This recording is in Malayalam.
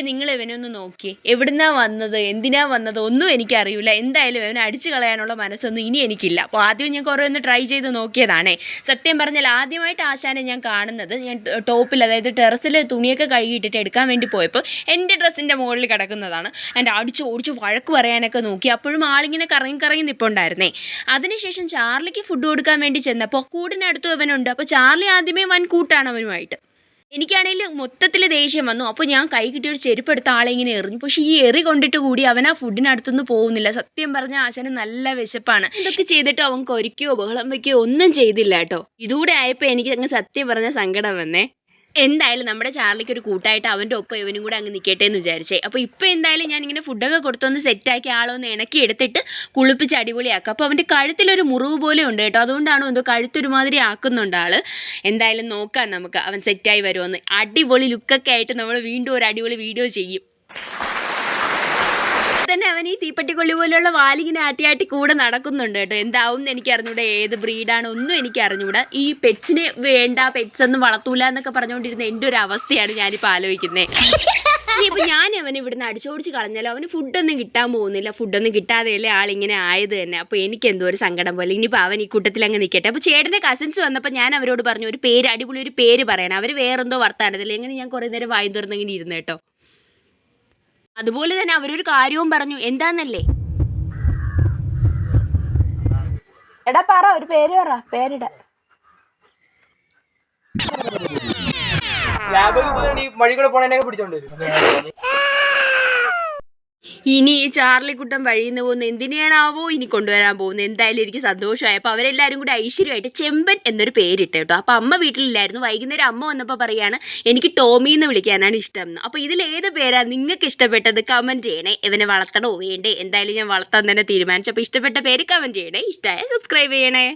നിങ്ങൾ ഇവനെ ഒന്ന് നോക്കിയേ, എവിടുന്നാ വന്നത്, എന്തിനാ വന്നത് ഒന്നും എനിക്കറിയില്ല. എന്തായാലും ഇവനെ അടിച്ചു കളയാനുള്ള മനസ്സൊന്നും ഇനി എനിക്കില്ല. അപ്പോൾ ആദ്യം ഞാൻ കുറേ ഒന്ന് ട്രൈ ചെയ്ത് നോക്കിയതാണേ. സത്യം പറഞ്ഞാൽ ആദ്യമായിട്ട് ആശാനെ ഞാൻ കാണുന്നത് ഞാൻ ടോപ്പിൽ, അതായത് ടെറസിൽ തുണിയൊക്കെ കഴുകിയിട്ടിട്ട് എടുക്കാൻ വേണ്ടി പോയപ്പോൾ എൻ്റെ ഡ്രസ്സിൻ്റെ മുകളിൽ കിടക്കുന്നതാണ്. എൻ്റെ അടിച്ച് ഓടിച്ച് വഴക്ക് പറയാനൊക്കെ നോക്കി. അപ്പോഴും ആളിങ്ങനെ കറങ്ങി നിൽപ്പുണ്ടായിരുന്നേ. അതിനുശേഷം ചാർലിക്ക് ഫുഡ് കൊടുക്കാൻ വേണ്ടി ചെന്നപ്പോൾ കൂടിനടുത്തും ഇവനുണ്ട്. അപ്പോൾ ചാർലി ആദ്യമേ വൻ കൂട്ടാണ് അവനുമായിട്ട്. എനിക്കാണെങ്കിൽ മൊത്തത്തിൽ ദേഷ്യം വന്നു. അപ്പോൾ ഞാൻ കൈ കിട്ടിയൊരു ചെരുപ്പെടുത്ത ആളെ ഇങ്ങനെ എറിഞ്ഞു. പക്ഷേ ഈ എറി കൊണ്ടിട്ട് കൂടി അവൻ ആ ഫുഡിനടുത്തൊന്നും പോകുന്നില്ല. സത്യം പറഞ്ഞാൽ ആശാന് നല്ല വിശപ്പാണ്. ഇതൊക്കെ ചെയ്തിട്ട് അവൻ കൊരിക്കുകയോ ബഹളം വയ്ക്കുകയോ ഒന്നും ചെയ്തില്ല കേട്ടോ. ഇതുകൂടെ ആയപ്പോൾ എനിക്ക് അങ്ങ് സത്യം പറഞ്ഞ സങ്കടം വന്നേ. എന്തായാലും നമ്മുടെ ചാർലിക്ക് ഒരു കൂട്ടായിട്ട് അവൻ്റെ ഒപ്പം ഇവനും കൂടെ അങ്ങ് നിൽക്കട്ടെ എന്ന് വിചാരിച്ചേ. അപ്പോൾ ഇപ്പോൾ എന്തായാലും ഞാനിങ്ങനെ ഫുഡൊക്കെ കൊടുത്തൊന്ന് സെറ്റാക്കി ആളൊന്ന് ഇണക്കി എടുത്തിട്ട് കുളിപ്പിച്ച് അടിപൊളിയാക്കുക. അപ്പോൾ അവൻ്റെ കഴുത്തിലൊരു മുറിവ് പോലെ ഉണ്ട് കേട്ടോ. അതുകൊണ്ടാണോ എന്തോ കഴുത്തൊരുമാതിരി ആക്കുന്നുണ്ട് ആൾ. എന്തായാലും നോക്കാം നമുക്ക് അവൻ സെറ്റായി വരുമെന്ന്. അടിപൊളി ലുക്കൊക്കെ ആയിട്ട് നമ്മൾ വീണ്ടും ഒരു അടിപൊളി വീഡിയോ ചെയ്യും. തന്നെ അവൻ ഈ തീപ്പട്ടിക്കൊള്ളി പോലെയുള്ള വാലിങ്ങനെ ആട്ടി കൂടെ നടക്കുന്നുണ്ട് കേട്ടോ. എന്താവും എന്ന് എനിക്ക് അറിഞ്ഞൂടാ, ഏത് ബ്രീഡാണ് ഒന്നും എനിക്ക് അറിഞ്ഞൂടാ. ഈ പെറ്റ്സിനെ വേണ്ട, പെറ്റ്സ് ഒന്നും വളർത്തൂല എന്നൊക്കെ പറഞ്ഞുകൊണ്ടിരുന്ന എൻ്റെ ഒരു അവസ്ഥയാണ് ഞാനിപ്പോൾ ആലോചിക്കുന്നത്. ഇനിയിപ്പോൾ ഞാൻ അവനെ ഇവിടുന്ന് അടിച്ചോടിച്ച് കളഞ്ഞാലോ, അവന് ഫുഡൊന്നും കിട്ടാൻ പോകുന്നില്ല. ഫുഡൊന്നും കിട്ടാതെയല്ലേ ആളിങ്ങനെ ആയത് തന്നെ. അപ്പോൾ എനിക്ക് എന്തോ ഒരു സങ്കടം പോലെ. ഇനിയിപ്പോൾ അവൻ ഈ കൂട്ടത്തിൽ അങ്ങ് നിൽക്കട്ടെ. അപ്പോൾ ചേട്ടൻ്റെ കസിൻസ് വന്നപ്പോൾ ഞാൻ അവരോട് പറഞ്ഞു ഒരു പേര്, അടിപൊളി ഒരു പേര് പറയണം. അവർ വേറെന്തോ വർത്താനത്തില്ല. എങ്ങനെ ഞാൻ കുറേ നേരം വായി തുറന്നിങ്ങനെ ഇരുന്നു കേട്ടോ. അതുപോലെ തന്നെ അവരൊരു കാര്യവും പറഞ്ഞു. എന്താന്നല്ലേ, എടാ പറ, ഒരു പേര് പറ, പേരിട. ഇനി ഈ ചാർലിക്കുട്ടൻ വഴിയിൽ നിന്ന് പോകുന്ന എന്തിനാണാവോ ഇനി കൊണ്ടുവരാൻ പോകുന്നത്. എന്തായാലും എനിക്ക് സന്തോഷമായി. അപ്പോൾ അവരെല്ലാവരും കൂടി ഐശ്വര്യമായിട്ട് ചെമ്പൻ എന്നൊരു പേരിട്ട് കേട്ടോ. അപ്പോൾ അമ്മ വീട്ടിലില്ലായിരുന്നു. വൈകുന്നേരം അമ്മ വന്നപ്പോൾ പറയാണ് എനിക്ക് ടോമി എന്ന് വിളിക്കാനാണ് ഇഷ്ടം എന്ന്. അപ്പോൾ ഇതിലേത് പേരാണ് നിങ്ങൾക്ക് ഇഷ്ടപ്പെട്ടത് കമൻറ്റ് ചെയ്യണേ. ഇവനെ വളർത്തണോ വേണ്ടേ? എന്തായാലും ഞാൻ വളർത്താൻ തന്നെ തീരുമാനിച്ചു. അപ്പോൾ ഇഷ്ടപ്പെട്ട പേര് കമൻറ്റ് ചെയ്യണേ. ഇഷ്ടമായ സബ്സ്ക്രൈബ് ചെയ്യണേ.